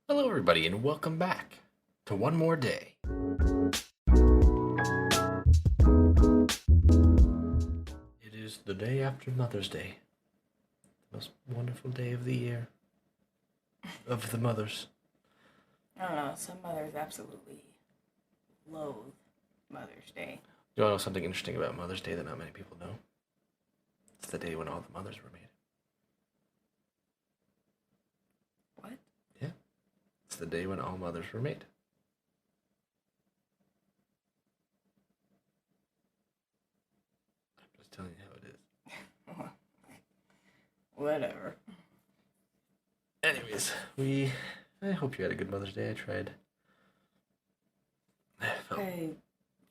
Hello, everybody, and welcome back to One More Day. It is the day after Mother's Day, the most wonderful day of the year, of the mothers. I don't know. Some mothers absolutely loathe Mother's Day. You want to know something interesting about Mother's Day that not many people know? It's the day when all the mothers were made. What? Yeah, it's the day when all mothers were made. I'm just telling you how it is. Whatever. Anyways, I hope you had a good Mother's Day. I tried. I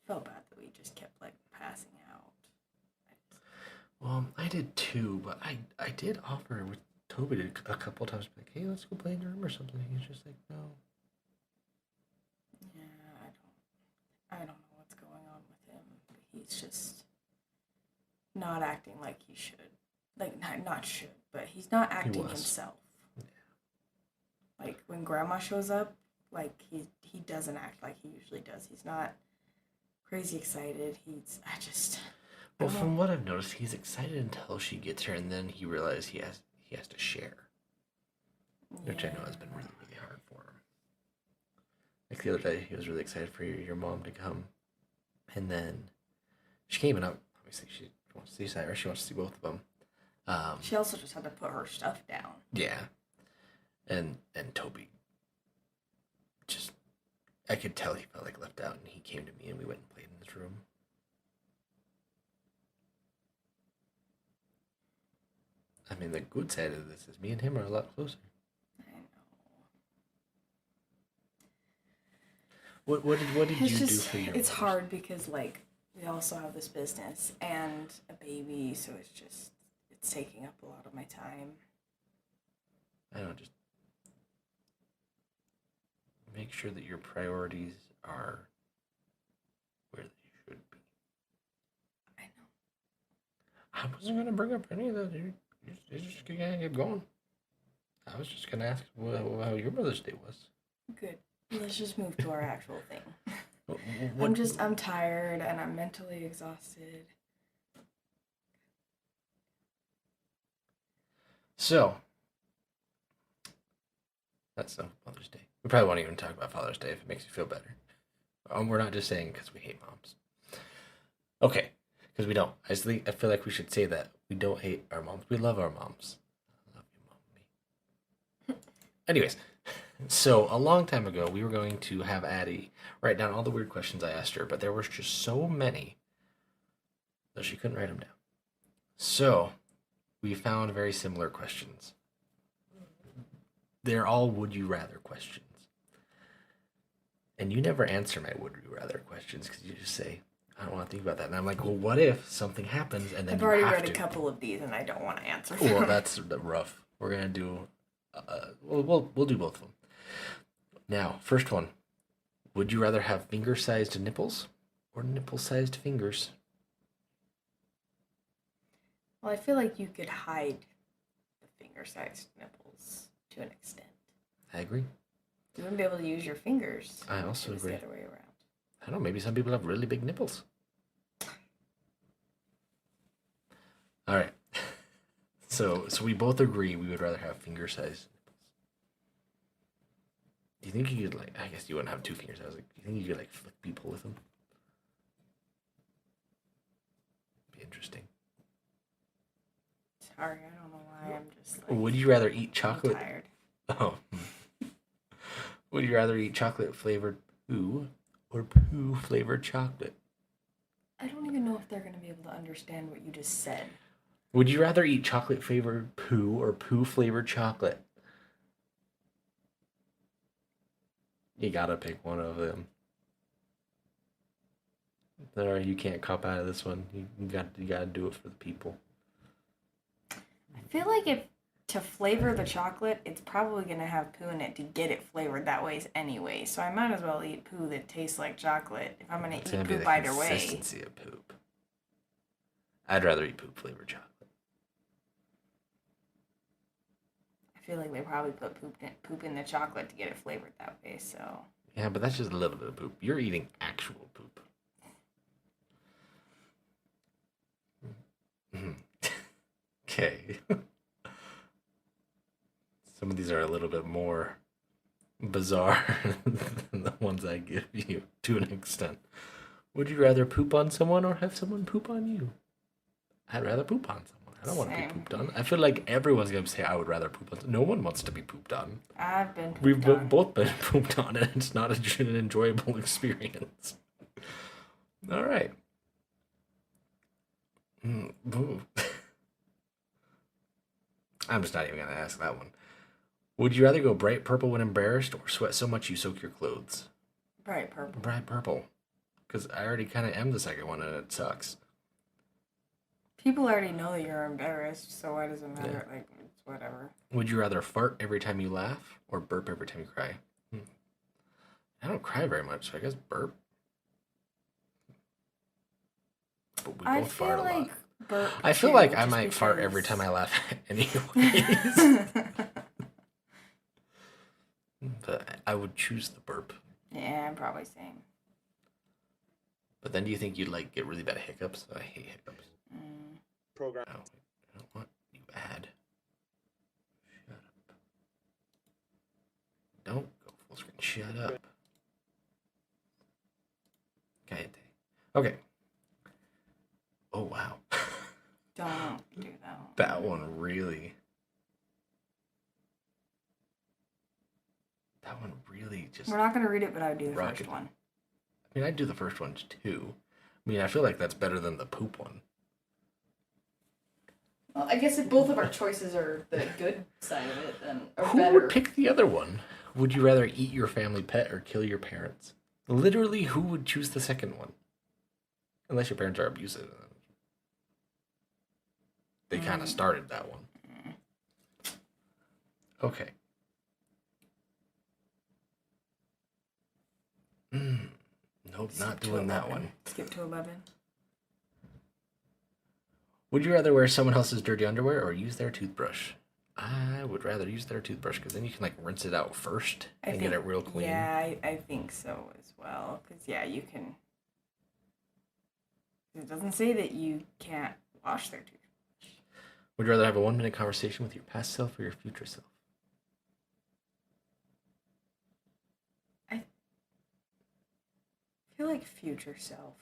felt bad that we just kept passing out. Well, I did too, but I did offer with Toby to a couple times, like, hey, let's go play in your room or something. He's just like, no. Yeah, I don't know what's going on with him. But he's just not acting like he should. Not should, but he's not acting himself. Yeah. Like when Grandma shows up, he doesn't act like he usually does. He's not crazy excited. Well, from what I've noticed, he's excited until she gets here, and then he realizes he has to share, which I know has been really, really hard for him. Like the other day, he was really excited for your mom to come, and then she came, and obviously she wants to see Cyrus, or she wants to see both of them. She also just had to put her stuff down. Yeah, and Toby just, I could tell he felt like left out, and he came to me, and we went and played in his room. I mean, the good side of this is me and him are a lot closer. I know. What did you do for your It's mothers? hard because we also have this business and a baby, so it's taking up a lot of my time. I don't know, just make sure that your priorities are where they should be. I know. I wasn't gonna bring up any of that. You're just gonna keep going. I was just gonna ask how your Mother's Day was. Good. Let's just move to our actual thing. What, I'm tired and I'm mentally exhausted. So, that's not Mother's Day. We probably won't even talk about Father's Day if it makes you feel better. We're not just saying because we hate moms. Okay, because we don't. I feel like we should say that. We don't hate our moms. We love our moms. I love you, Mommy. Anyways, so a long time ago, we were going to have Addi write down all the weird questions I asked her, but there was just so many that she couldn't write them down. So we found very similar questions. They're all would you rather questions. And you never answer my would you rather questions because you just say, I don't want to think about that. And I'm like, well, what if something happens and then I've you already have read to? a couple of these and I don't want to answer Well, them. that's rough. We're gonna do. We'll do both of them. Now, first one. Would you rather have finger-sized nipples or nipple-sized fingers? Well, I feel like you could hide the finger-sized nipples to an extent. I agree. You wouldn't be able to use your fingers. I also It was agree. the other way around. I don't know. Maybe some people have really big nipples. All right. So we both agree we would rather have finger-sized nipples. Do you think you could I guess you wouldn't have two fingers. I was like, do you think you could flick people with them? Be interesting. Sorry, I don't know why. I'm just Would you rather eat I'm chocolate? tired. Oh. Would you rather eat chocolate flavored poo or poo flavored chocolate? I don't even know if they're going to be able to understand what you just said. Would you rather eat chocolate flavored poo or poo flavored chocolate? You gotta pick one of them. Or you can't cop out of this one. You gotta do it for the people. I feel like if to flavor the chocolate, it's probably going to have poo in it to get it flavored that way anyway. So I might as well eat poo that tastes like chocolate if I'm going to eat poop either way. Consistency of poop. I'd rather eat poop flavored chocolate. feel like they probably put poop in the chocolate to get it flavored that way, so. Yeah, but that's just a little bit of poop. You're eating actual poop. Okay. Some of these are a little bit more bizarre than the ones I give you to an extent. Would you rather poop on someone or have someone poop on you? I'd rather poop on someone. I don't want to be pooped on. I feel like everyone's going to say I would rather poop on. No one wants to be pooped on. I've been pooped We've on. both been pooped on, and it's not an enjoyable experience. All right. I'm just not even going to ask that one. Would you rather go bright purple when embarrassed or sweat so much you soak your clothes? Bright purple. Bright purple. Because I already kind of am the second one, and it sucks. People already know that you're embarrassed, so why does it matter? Yeah. Like, it's whatever. Would you rather fart every time you laugh or burp every time you cry? I don't cry very much, so I guess burp. But we both fart a lot. Burp I feel like I might fart every time I laugh anyways. But I would choose the burp. Yeah, I'm probably same. But then do you think you'd like get really bad hiccups? I hate hiccups. Program. Oh, you know what? You add. Shut up. Don't go full screen. Shut up. Okay. Oh, wow. Don't do that one. That one really just... We're not going to read it, but I would do the first one. I mean, I'd do the first one too. I mean, I feel like that's better than the poop one. Well, I guess if both of our choices are the good side of it, then Who would pick the other one? Would you rather eat your family pet or kill your parents? Literally, who would choose the second one? Unless your parents are abusive. They kind of started that one. Okay. Nope, not doing that one. Skip to 11. Would you rather wear someone else's dirty underwear or use their toothbrush? I would rather use their toothbrush because then you can like rinse it out first and get it real clean. Yeah, I think so as well. Because you can. It doesn't say that you can't wash their toothbrush. Would you rather have a 1-minute conversation with your past self or your future self? I feel like future self.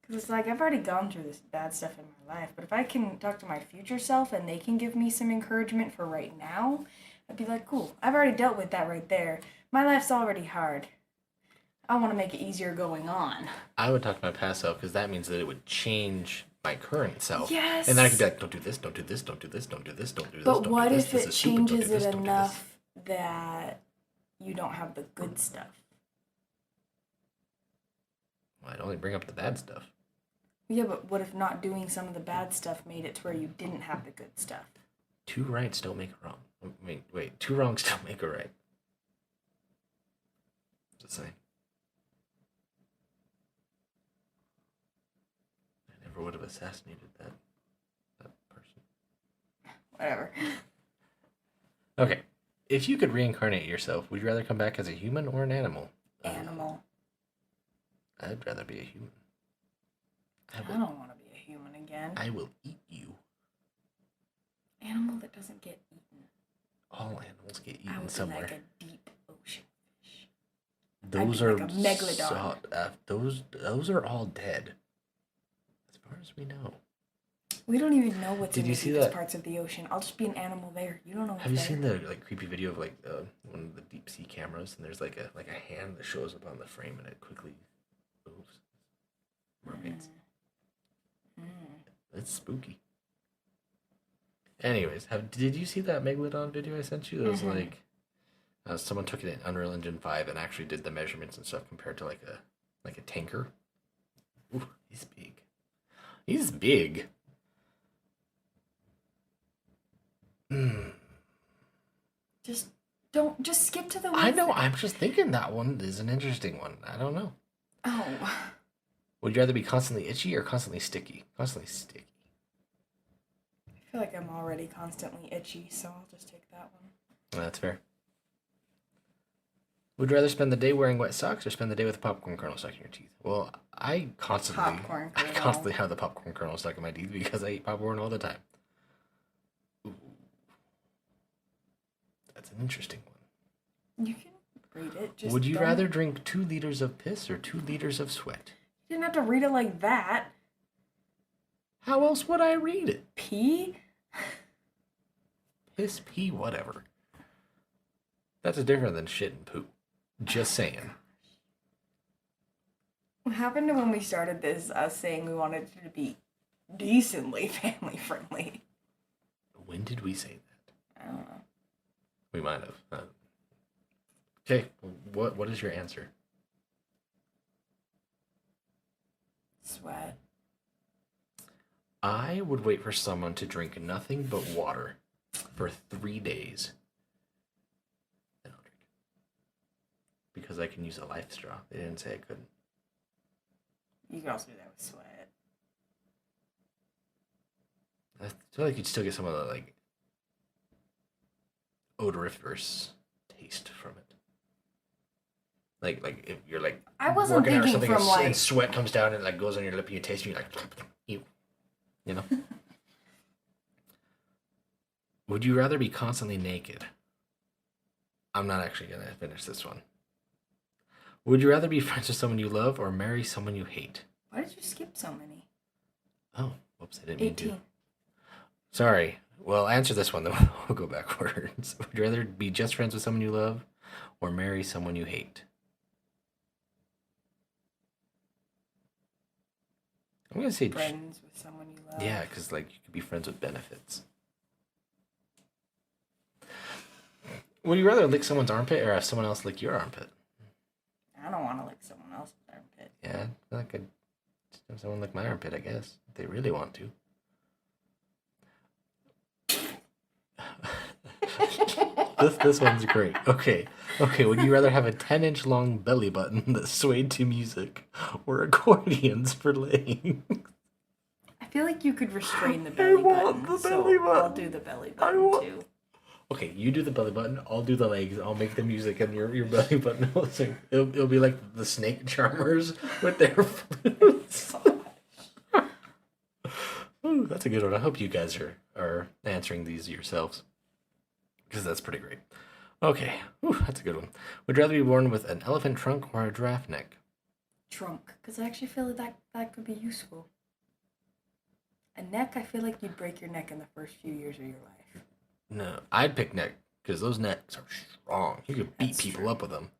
Because it's like, I've already gone through this bad stuff in my life, but if I can talk to my future self and they can give me some encouragement for right now, I'd be like, cool, I've already dealt with that right there. My life's already hard. I want to make it easier going on. I would talk to my past self because that means that it would change my current self. Yes. And then I could be like, don't do this, don't do this, don't do this, don't do this, don't do this, but don't what do this. if This it is stupid, changes don't do this, it don't do enough that you don't have the good stuff? Well, I'd only bring up the bad stuff. Yeah, but what if not doing some of the bad stuff made it to where you didn't have the good stuff? 2 rights don't make a wrong. Wait, 2 wrongs don't make a right. Just saying. I never would have assassinated that person. Whatever. Okay. If you could reincarnate yourself, would you rather come back as a human or an animal? Animal. I'd rather be a human. I don't want to be a human again. I will eat you. Animal that doesn't get eaten. All animals get eaten I would somewhere. be like a deep ocean fish. Those are like a megalodon. Those are all dead, as far as we know. We don't even know what's in the see deepest that? parts of the ocean. I'll just be an animal there. You don't know what's Have you there. seen the like creepy video of like one of the deep sea cameras, and there's like a hand that shows up on the frame, and it quickly moves. Mermaids. It's spooky. Anyways, did you see that Megalodon video I sent you? It was like someone took it in Unreal Engine 5 and actually did the measurements and stuff compared to like a tanker. Ooh, he's big. He's big. Just skip to the ones I know. that- I'm just thinking that one is an interesting one. I don't know. Oh. Would you rather be constantly itchy or constantly sticky? Constantly sticky. I feel like I'm already constantly itchy, so I'll just take that one. That's fair. Would you rather spend the day wearing wet socks or spend the day with a popcorn kernel stuck in your teeth? Well, I constantly have the popcorn kernel stuck in my teeth because I eat popcorn all the time. Ooh. That's an interesting one. You can read it. Just would you rather drink 2 liters of piss or 2 liters of sweat? You didn't have to read it like that. How else would I read it? Pee? Piss, pee, whatever. That's different than shit and poop. Just saying. What happened to when we started this, us saying we wanted it to be decently family friendly? When did we say that? I don't know. We might have. Okay, what is your answer? Sweat. I would wait for someone to drink nothing but water for 3 days. Then I'll drink it. Because I can use a life straw. They didn't say I couldn't. You can also do that with sweat. I feel like you'd still get some of the, like, odoriferous taste from it. Like if you're, like, I wasn't working or thinking something from, like... and sweat comes down and, like, goes on your lip and you taste it and you're like, ew. You know? Would you rather be constantly naked? I'm not actually going to finish this one. Would you rather be friends with someone you love or marry someone you hate? Why did you skip so many? Oh, whoops, I didn't mean 18. to. Sorry. Well, answer this one, though. We'll go backwards. Would you rather be just friends with someone you love or marry someone you hate? I'm going to say... Friends with someone you love. Yeah, because, like, you could be friends with benefits. Would you rather lick someone's armpit or have someone else lick your armpit? I don't want to lick someone else's armpit. Yeah, I could have someone lick my armpit, I guess, if they really want to. This one's great. Okay, would you rather have a 10-inch long belly button that swayed to music or accordions for legs? I feel like you could restrain the belly button. I'll do the belly button too. Okay, you do the belly button, I'll do the legs, I'll make the music, and your belly button will sing. It'll be like the snake charmers with their flutes. Ooh, that's a good one. I hope you guys are answering these yourselves. Because that's pretty great. Okay, ooh, that's a good one. Would you rather be born with an elephant trunk or a giraffe neck? Trunk, because I actually feel like that could be useful. A neck, I feel like you'd break your neck in the first few years of your life. No, I'd pick neck, because those necks are strong. You could beat people up with them.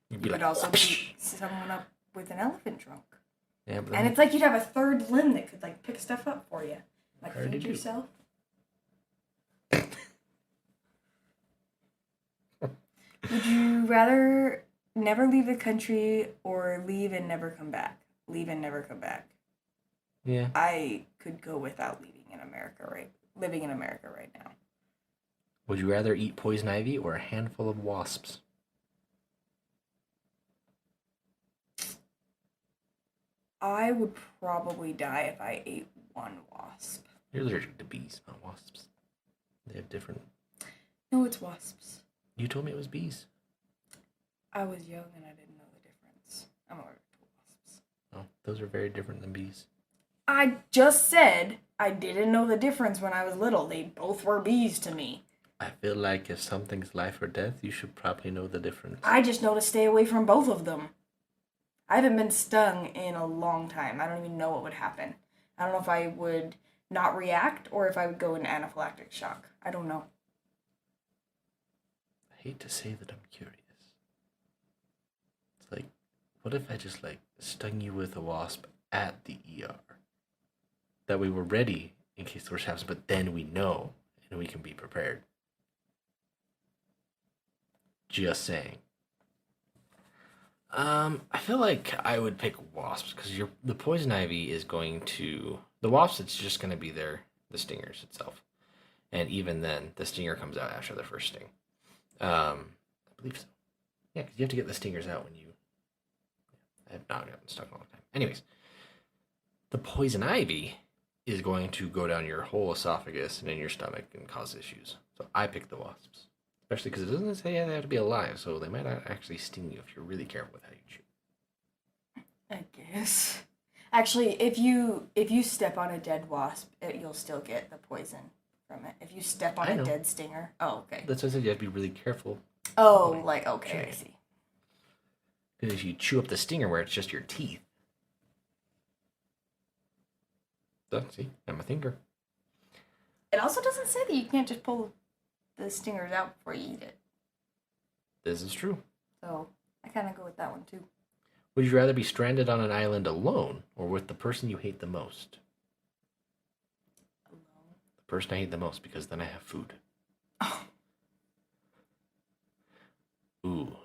You could also beat someone up with an elephant trunk. Yeah, but and it's like you'd have a third limb that could, like, pick stuff up for you. Like, feed yourself. Would you rather never leave the country or leave and never come back? Leave and never come back. Yeah. I could go without living in America right now. Would you rather eat poison ivy or a handful of wasps? I would probably die if I ate one wasp. You're allergic to bees, not wasps. They have different... No, it's wasps. You told me it was bees. I was young and I didn't know the difference. I'm allergic to wasps. Oh, those are very different than bees. I just said I didn't know the difference when I was little. They both were bees to me. I feel like if something's life or death, you should probably know the difference. I just know to stay away from both of them. I haven't been stung in a long time. I don't even know what would happen. I don't know if I would not react or if I would go into anaphylactic shock. I don't know. I hate to say that I'm curious. It's like, what if I just, like, stung you with a wasp at the ER? That way we're ready in case the worst happens, but then we know and we can be prepared. Just saying. I feel like I would pick wasps because the poison ivy is going to... The wasps, it's just going to be the stingers itself. And even then, the stinger comes out after the first sting. I believe so. Yeah, because you have to get the stingers out when you... I have not gotten stuck in a long time. Anyways, the poison ivy is going to go down your whole esophagus and in your stomach and cause issues. So I pick the wasps. Especially because it doesn't say they have to be alive, so they might not actually sting you if you're really careful with how you chew. I guess. Actually, if you step on a dead wasp, you'll still get the poison from it. If you step on a dead stinger. Oh, okay. That's why I said you have to be really careful. Oh, like, okay, I see. Because if you chew up the stinger where it's just your teeth. So, see, I'm a thinker. It also doesn't say that you can't just pull the stingers out before you eat it. This is true. So, I kind of go with that one, too. Would you rather be stranded on an island alone or with the person you hate the most? Alone. The person I hate the most, because then I have food. Oh. Ooh.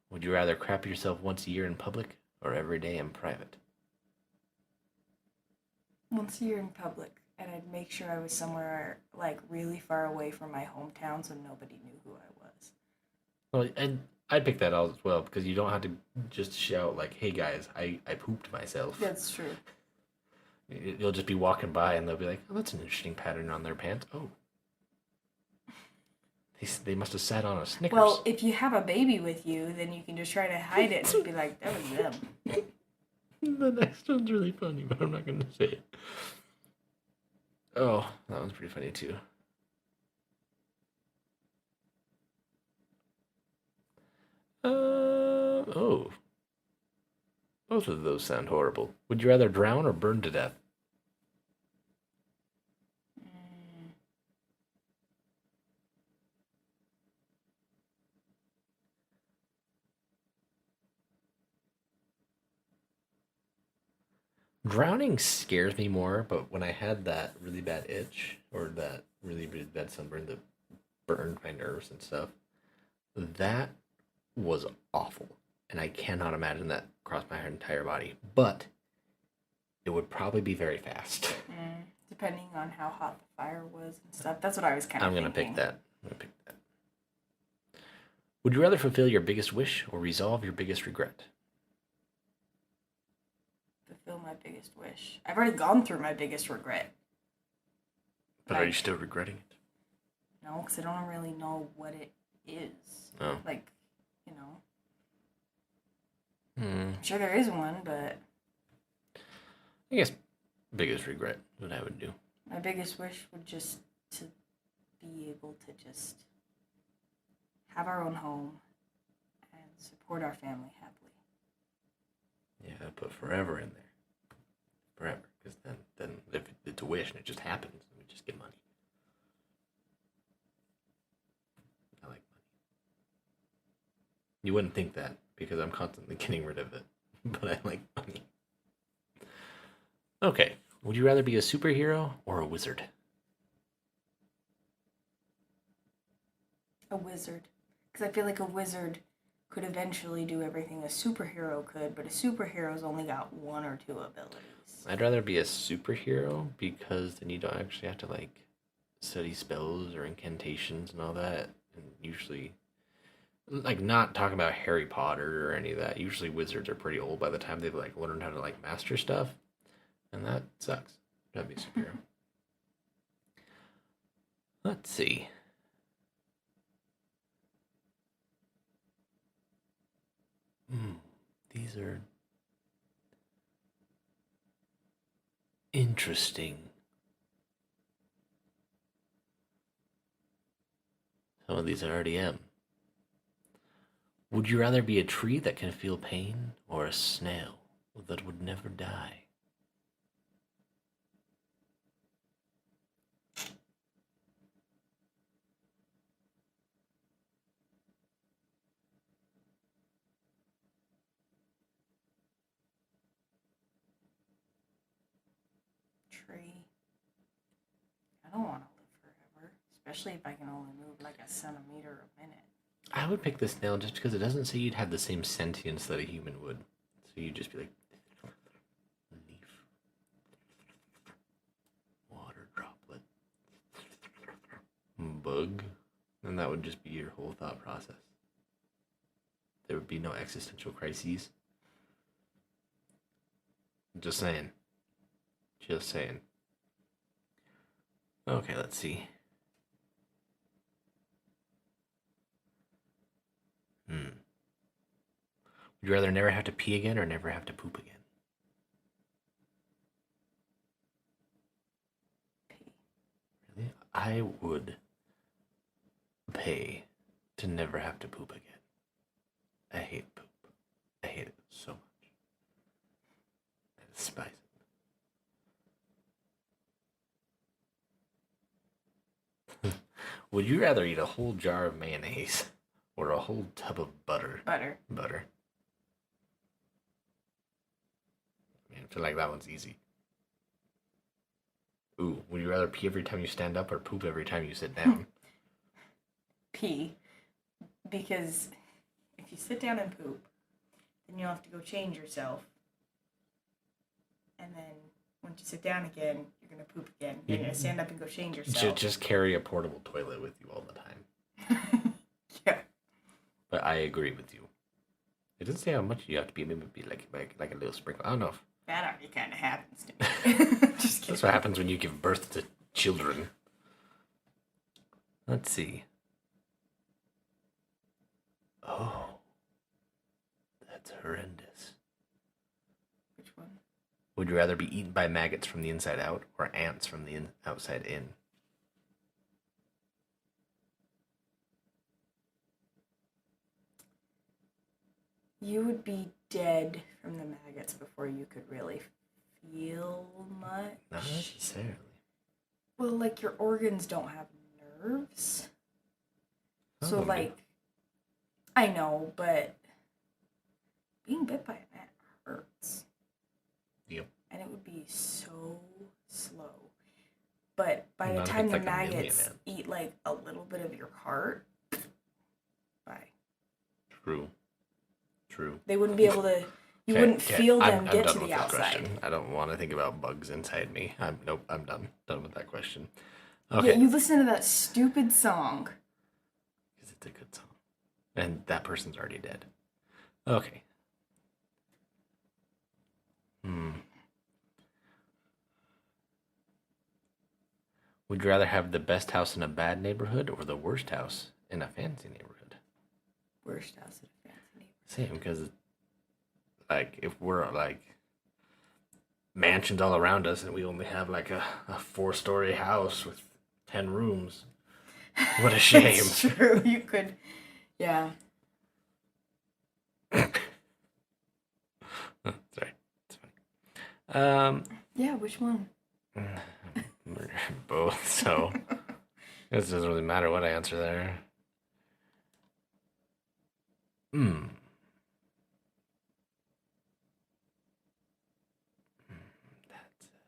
Would you rather crap yourself once a year in public or every day in private? Once a year in public, and I'd make sure I was somewhere, like, really far away from my hometown so nobody knew who I was. Well, and I'd pick that out as well, because you don't have to just shout, like, hey guys, I pooped myself. That's true. You'll just be walking by and they'll be like, oh, that's an interesting pattern on their pants. Oh. They must have sat on a Snickers. Well, if you have a baby with you, then you can just try to hide it and be like, that was them. The next one's really funny, but I'm not going to say it. Oh, that one's pretty funny too. Oh. Both of those sound horrible. Would you rather drown or burn to death? Drowning scares me more, but when I had that really bad itch or that really, really bad sunburn that burned my nerves and stuff, that was awful. And I cannot imagine that across my entire body. But it would probably be very fast. Depending on how hot the fire was and stuff. That's what I was kind of I'm thinking. going to pick that. Would you rather fulfill your biggest wish or resolve your biggest regret? Fulfill my biggest wish. I've already gone through my biggest regret. But are you still regretting it? No, because I don't really know what it is. Oh. Like, you know. I'm sure there is one, but... I guess biggest regret, what I would do. My biggest wish would just to be able to just have our own home and support our family happily. Yeah, I put forever in there. Forever. Because then if it's a wish and it just happens, we just get money. I like money. You wouldn't think that because I'm constantly getting rid of it. But I like money. Okay. Would you rather be a superhero or a wizard? A wizard. Because I feel like a wizard could eventually do everything a superhero could, but a superhero's only got one or two abilities. I'd rather be a superhero because then you don't actually have to like study spells or incantations and all that. And usually, like, not talking about Harry Potter or any of that. Usually wizards are pretty old by the time they've like learned how to like master stuff. And that sucks. That'd be a superhero. Let's see. These are interesting. Some of these I already am. Would you rather be a tree that can feel pain or a snail that would never die? Tree. I don't want to live forever, especially if I can only move like a centimeter a minute. I would pick the snail just because it doesn't say you'd have the same sentience that a human would. So you'd just be like, leaf, water droplet, bug, and that would just be your whole thought process. There would be no existential crises. Just saying. Just saying. Okay, let's see. Would you rather never have to pee again or never have to poop again? Pee. Really? I would pay to never have to poop again. I hate poop. I hate it so much. I despise it. Would you rather eat a whole jar of mayonnaise or a whole tub of butter? Butter. Butter. I mean, I feel like that one's easy. Ooh, would you rather pee every time you stand up or poop every time you sit down? Pee. Because if you sit down and poop, then you'll have to go change yourself. And then once you sit down again, you're going to poop again. You're going to stand up and go change yourself. Just carry a portable toilet with you all the time. Yeah. But I agree with you. It doesn't say how much you have to be. Maybe it'd be like a little sprinkle. I don't know. That already kind of happens to me. Just kidding. That's what happens when you give birth to children. Let's see. Oh. That's horrendous. Which one? Would you rather be eaten by maggots from the inside out or ants from the outside in? You would be dead from the maggots before you could really feel much. Not necessarily. Well, like your organs don't have nerves. So, Oh, like, I know, but being bit by a gnat hurts. Yep. And it would be so slow. But by Not the if time it's the like a million maggots ants. eat like a little bit of your heart, bye. True. They wouldn't be able to. You wouldn't feel them I'm get done to with the this outside. question. I don't want to think about bugs inside me. I'm done. Done with that question. Okay. Yeah, you listen to that stupid song. Because it's a good song. And that person's already dead. Okay. Would you rather have the best house in a bad neighborhood or the worst house in a fancy neighborhood? Worst house in a fancy neighborhood. Same, because like if we're like mansions all around us and we only have like a 4-story house with 10 rooms, what a shame. It's true. You could, yeah. Sorry, it's fine. Yeah, which one? Both. So it doesn't really matter what I answer there. That's hard.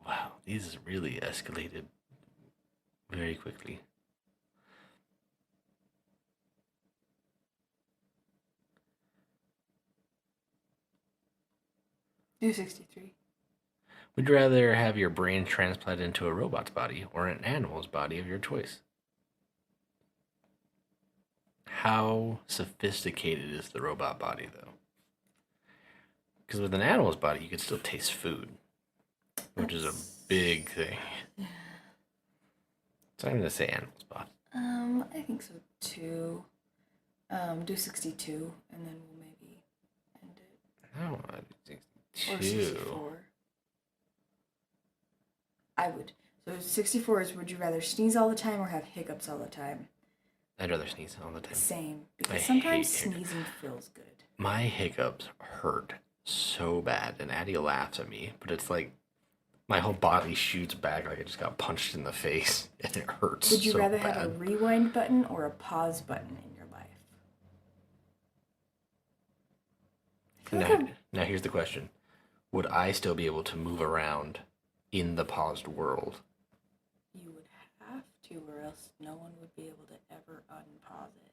Wow, these really escalated very quickly. Do 63. Would you rather have your brain transplanted into a robot's body or an animal's body of your choice? How sophisticated is the robot body, though? Because with an animal's body, you could still taste food, which is a big thing. So I'm going to say animal's body. I think so too. Do 62, and then we'll maybe end it. No, I do Or 62. 64. I would. So 64 is, would you rather sneeze all the time or have hiccups all the time? I'd rather sneeze all the time. Same. Because I sometimes hate hiccups. sneezing feels good. My hiccups hurt so bad, and Addi laughs at me, but it's like my whole body shoots back like I just got punched in the face, and it hurts Would you so rather bad. have a rewind button or a pause button in your life? I feel like Now here's the question. Would I still be able to move around in the paused world? you would have to, or else no one would be able to ever unpause it.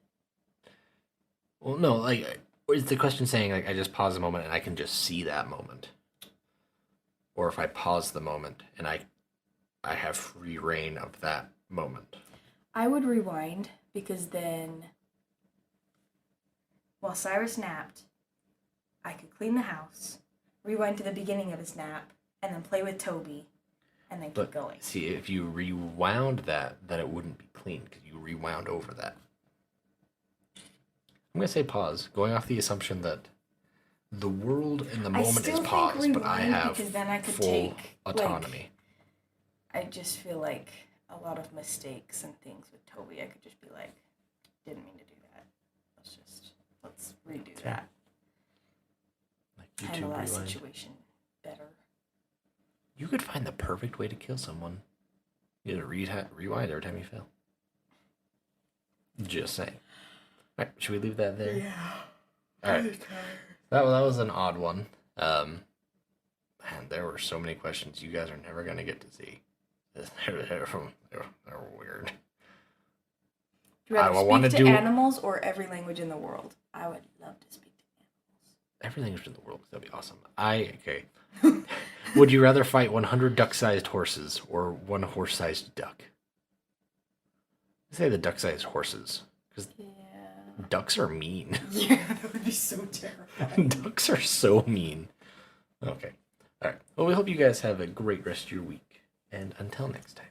Well, no, like, is the question saying, like, I just pause a moment and I can just see that moment? Or if I pause the moment and I have free reign of that moment? I would rewind, because then while Cyrus napped, I could clean the house, rewind to the beginning of his nap, and then play with Toby, and then keep going. See, if you rewound that, then it wouldn't be clean because you rewound over that. I'm going to say pause, going off the assumption that the world in the moment is paused, but I have then I could full autonomy. I just feel like a lot of mistakes and things with Toby, I could just be like, didn't mean to do that. Let's redo that. Like YouTube handle that rewind. situation better. You could find the perfect way to kill someone. You gotta rewind every time you fail. Just saying. All right, should we leave that there? Yeah. All right. That was an odd one. Man, there were so many questions you guys are never gonna get to see. They're weird. Do you rather I wanna speak to do- animals or every language in the world? I would love to speak to Everything's in the world. That'd be awesome. Okay. Would you rather fight 100 duck-sized horses or one horse-sized duck? I say the duck-sized horses because animals. ducks are mean. Yeah, that would be so terrifying. Ducks are so mean. Okay. All right. Well, we hope you guys have a great rest of your week. And until next time.